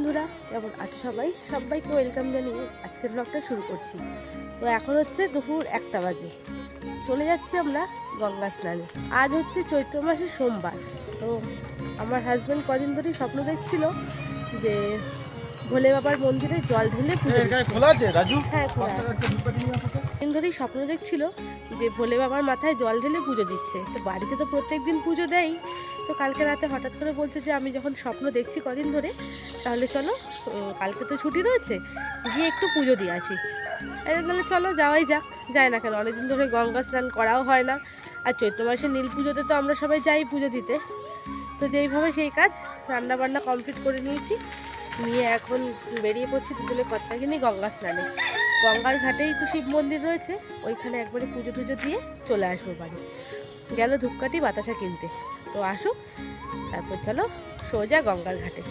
বন্ধুরা, কেমন আছো সবাই? সবাইকে ওয়েলকাম জানিয়ে আজকের ব্লগটা শুরু করছি। তো এখন হচ্ছে দুপুর 1টা বাজে। চলে যাচ্ছি আমরা গঙ্গা স্নানে। আজ হচ্ছে চৈত্র মাসের সোমবার। তো আমার হাজব্যান্ড কদিন ধরেই স্বপ্ন দেখছিল যে ভোলে বাবার মন্দিরে জল ঢেলে পুজো দিচ্ছে। হ্যাঁ, খোলা আছে। দিন ধরেই স্বপ্ন দেখছিল যে ভোলে বাবার মাথায় জল ঢেলে পুজো দিচ্ছে। তো বাড়িতে তো প্রত্যেক দিন পুজো দেয়। তো কালকে রাতে হঠাৎ করে বলছে যে আমি যখন স্বপ্ন দেখছি কদিন ধরে, তাহলে চলো কালকে তো ছুটি রয়েছে, গিয়ে একটু পুজো দিয়ে আসি। তাহলে চলো যাওয়াই যাক। যায় না কেন, অনেকদিন ধরে গঙ্গা স্নান করাও হয় না। আর চৈত্র মাসের নীল পুজোতে তো আমরা সবাই যাই পুজো দিতে। তো যেইভাবে সেই কাজ, রান্না বান্না কমপ্লিট করে নিয়েছি, নিয়ে এখন বেরিয়ে পড়ছি দুজনে কর্তাকে নিয়ে গঙ্গা স্নানে। গঙ্গার ঘাটেই তো শিব মন্দির রয়েছে, ওইখানে একবারে পুজো টুজো দিয়ে চলে আসবো বাড়ি। গেল ধূপকাঠি বাতাসা কিনতে। তো আসুক, তারপর চলো সোজা গঙ্গার ঘাটে।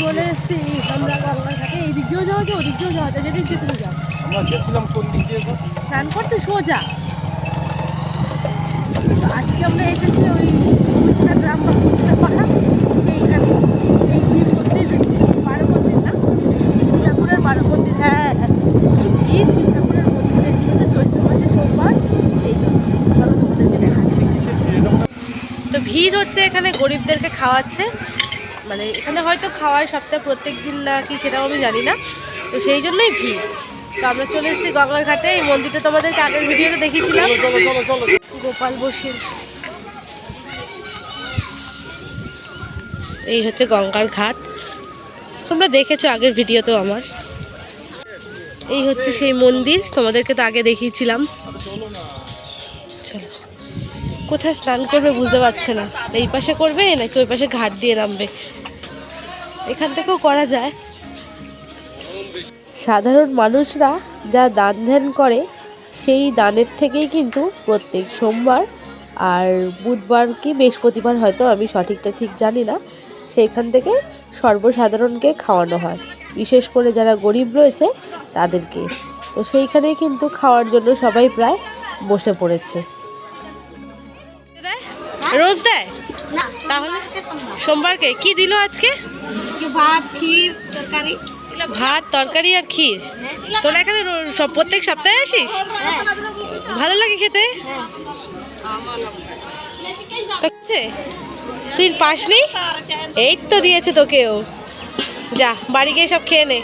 চলে এসছি আমরা গঙ্গার ঘাটে। এই দিক দিয়েও যাওয়া যায়, ওদিক দিয়েও যাওয়া যায়, যেদিক দিয়ে তুমি যাও। আমরা গেছিলাম কোন দিক দিয়ে স্নান করতে সোজা। আজকে আমরা এসেছি ওই কুচকা গ্রাম বা কুচকা পাহাড়, সেইখানে এই শিব মন্দির, বারো মন্দির না, শিব ঠাকুরের বারো মন্দির। হ্যাঁ, এই ভিড় শিব ঠাকুরের মন্দিরের কিন্তু চৈত্র মাসে সোমবার, সেই চলো তোমাদেরকে দেখাচ্ছি। তো ভিড় হচ্ছে, এখানে গরিবদেরকে খাওয়াচ্ছে। মানে এখানে হয়তো খাওয়ার সপ্তাহে প্রত্যেক দিন না কি সেটাও আমি জানি না, তো সেই জন্যই ভিড়। তো আমরা চলে এসেছি গঙ্গার ঘাটে। এই মন্দিরটা তোমাদেরকে আগের ভিডিওতে দেখিয়েছিলাম। গোপাল বসির, এই হচ্ছে গঙ্গার ঘাট, তোমরা দেখেছো আগের ভিডিওতেও আমার। এই হচ্ছে সেই মন্দির, তোমাদেরকে তো আগে দেখিয়েছিলাম। চলো, কোথায় স্নান করবে বুঝতে পারছে না, এই পাশে করবে নাকি ওই পাশে ঘাট দিয়ে নামবে। এখান থেকেও করা যায়। সাধারণ মানুষরা যা দান ধ্যান করে, সেই দানের থেকেই কিন্তু প্রত্যেক সোমবার আর বুধবার কি বৃহস্পতিবার, হয়তো আমি সঠিকটা ঠিক জানি না, সেইখান থেকে সর্বসাধারণকে খাওয়ানো হয়, বিশেষ করে যারা গরিব রয়েছে তাদেরকে। তো সেইখানেই কিন্তু খাওয়ার জন্য সবাই প্রায় বসে পড়েছে। রোজ দেয় না, তাহলে সোমবারকে কি দিল আজকে? ভাত, ক্ষীর, তরকারি। ভাত, তরকারি আর ক্ষীর। তোরা এখানে প্রত্যেক সপ্তাহে আসিস? ভালো লাগে খেতে? তুই পাসনি? এই তো দিয়েছে তোকেও, যা বাড়ি গিয়ে সব খেয়ে নে।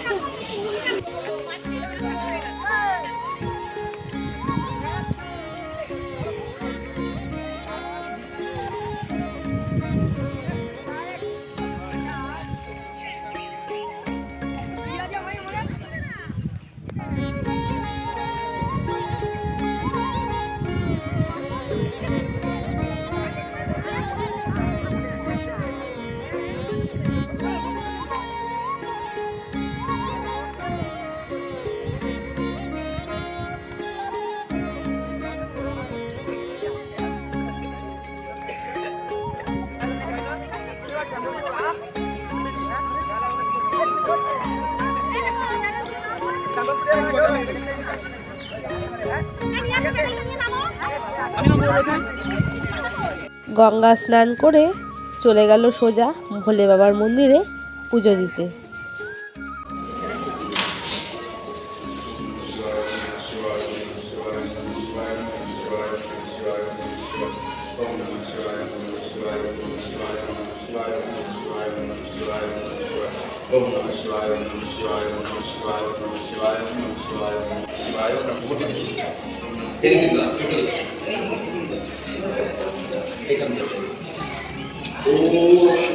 গঙ্গা স্নান করে চলে গেল সোজা ভোলে বাবার মন্দিরে পুজো দিতে।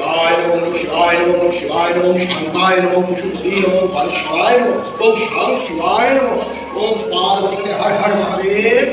शिवाय नमो शिवाय नमो शिवाय नमो शांताय नमो शुद्धि नमो परशिवाय नमो ओम शांत शिवाय नमो ओम पार्वती हर हर महादेव।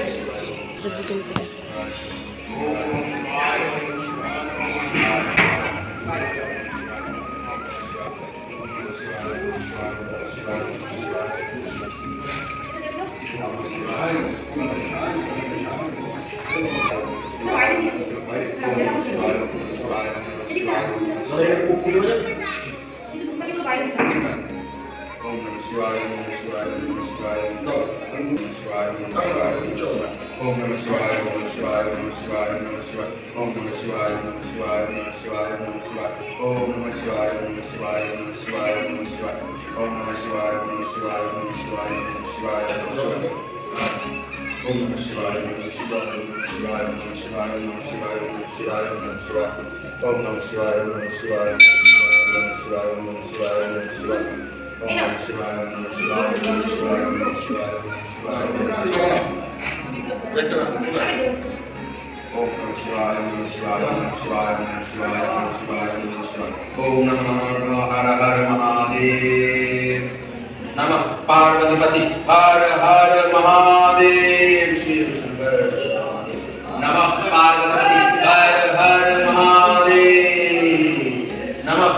नमः पार्वतीपति हर हर महादेव शिव शंकर नमः पार्वती हर हर महादेव नमः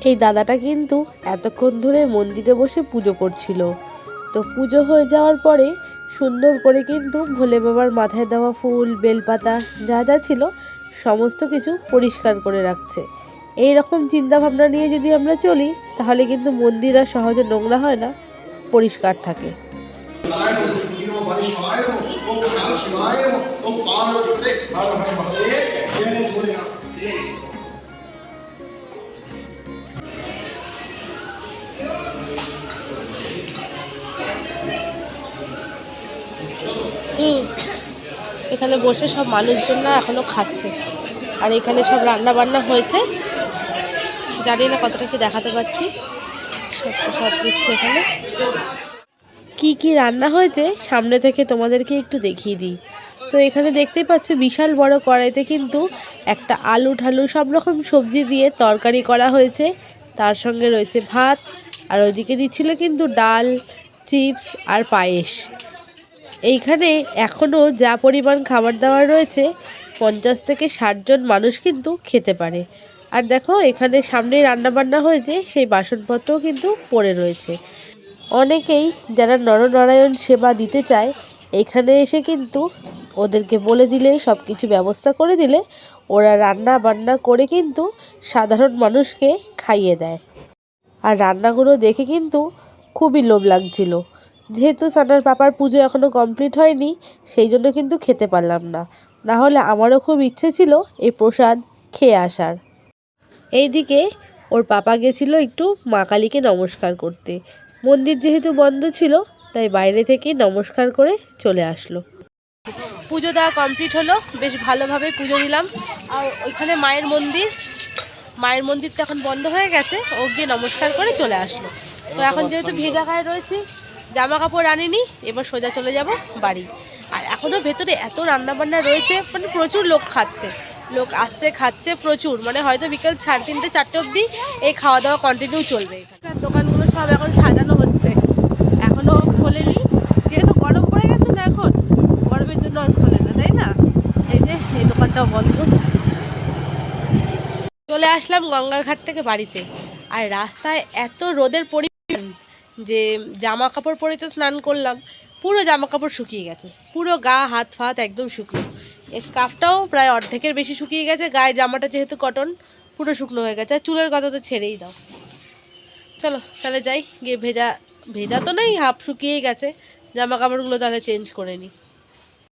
এই দাদাটা কিন্তু এতক্ষণ ধরে মন্দিরে বসে পুজো করছিল। তো পুজো হয়ে যাওয়ার পরে সুন্দর করে কিন্তু ভোলে বাবার মাথায় দেওয়া ফুল বেলপাতা যা যা ছিল সমস্ত কিছু পরিষ্কার করে রাখছে। এই রকম চিন্তাভাবনা নিয়ে যদি আমরা চলি তাহলে কিন্তু মন্দির আর সহজে নোংরা হয় না, পরিষ্কার থাকে। এখানে বসে সব মানুষজনরা এখনো খাচ্ছে, আর এখানে সব রান্না বান্না হয়েছে, জানি না কতটা কি দেখাতে পাচ্ছি। সব দিচ্ছে এখানে কি কি রান্না হয়েছে সামনে থেকে তোমাদেরকে একটু দেখিয়ে দিই। তো এখানে দেখতেই পাচ্ছ বিশাল বড় কড়াইতে কিন্তু একটা আলু ঠালু সব রকম সবজি দিয়ে তরকারি করা হয়েছে, তার সঙ্গে রয়েছে ভাত, আর ওইদিকে দিচ্ছিল কিন্তু ডাল, চিপস আর পায়েস। এইখানে এখনও যা পরিমাণ খাবার দাবার রয়েছে 50 থেকে 60 জন মানুষ কিন্তু খেতে পারে। আর দেখো এখানে সামনে রান্নাবান্না হয়েছে সেই বাসনপত্রও কিন্তু পড়ে রয়েছে। অনেকেই যারা নরনারায়ণ সেবা দিতে চায় এখানে এসে কিন্তু ওদেরকে বলে দিলে সব কিছু ব্যবস্থা করে দিলে ওরা রান্না বান্না করে কিন্তু সাধারণ মানুষকে খাইয়ে দেয়। আর রান্নাগুলো দেখে কিন্তু খুবই লোভ লাগছিল। যেহেতু সানার পাপার পুজো এখনও কমপ্লিট হয়নি সেই জন্য কিন্তু খেতে পারলাম না, না হলে আমারও খুব ইচ্ছে ছিল এই প্রসাদ খেয়ে আসার। এইদিকে ওর পাপা গেছিলো একটু মা কালীকে নমস্কার করতে, মন্দির যেহেতু বন্ধ ছিল তাই বাইরে থেকে নমস্কার করে চলে আসলো। পুজো দেওয়া কমপ্লিট হলো, বেশ ভালোভাবে পুজো দিলাম। আর ওইখানে মায়ের মন্দিরটা এখন বন্ধ হয়ে গেছে, ও গিয়ে নমস্কার করে চলে আসলো। তো এখন যেহেতু ভেজা গায়ে রয়েছি, জামা কাপড় আনিনি, এবার সোজা চলে যাব বাড়ি। আর এখনও ভেতরে এত রান্নাবান্না রয়েছে, মানে প্রচুর লোক খাচ্ছে, লোক আসছে খাচ্ছে প্রচুর, মানে হয়তো বিকেল 3:30 4টে অবধি এই খাওয়া দাওয়া কন্টিনিউ চলবে। এখানে দোকানগুলো সব এখন সাজানো হচ্ছে, এখনও খোলেনি, যেহেতু গরম পড়ে গেছে না, এখন গরমের জন্য আর খোলে না, তাই না? এই যে এই দোকানটাও বন্ধ। চলে আসলাম গঙ্গার ঘাট থেকে বাড়িতে, আর রাস্তায় এত রোদের পরিমাণ যে জামা কাপড় পরে তো স্নান করলাম, পুরো জামা কাপড় শুকিয়ে গেছে, পুরো গা হাত ফাত একদম শুকনো। স্কার্ফটাও প্রায় অর্ধেকের বেশি শুকিয়ে গেছে, গায়ের জামাটা যেহেতু কটন পুরো শুকনো হয়ে গেছে। আর চুলের কথা তো ছেড়েই দাও। চলো তাহলে যাই, গিয়ে ভেজা তো নেই, হাফ শুকিয়েই গেছে, জামা কাপড়গুলো তাহলে চেঞ্জ করে নিই।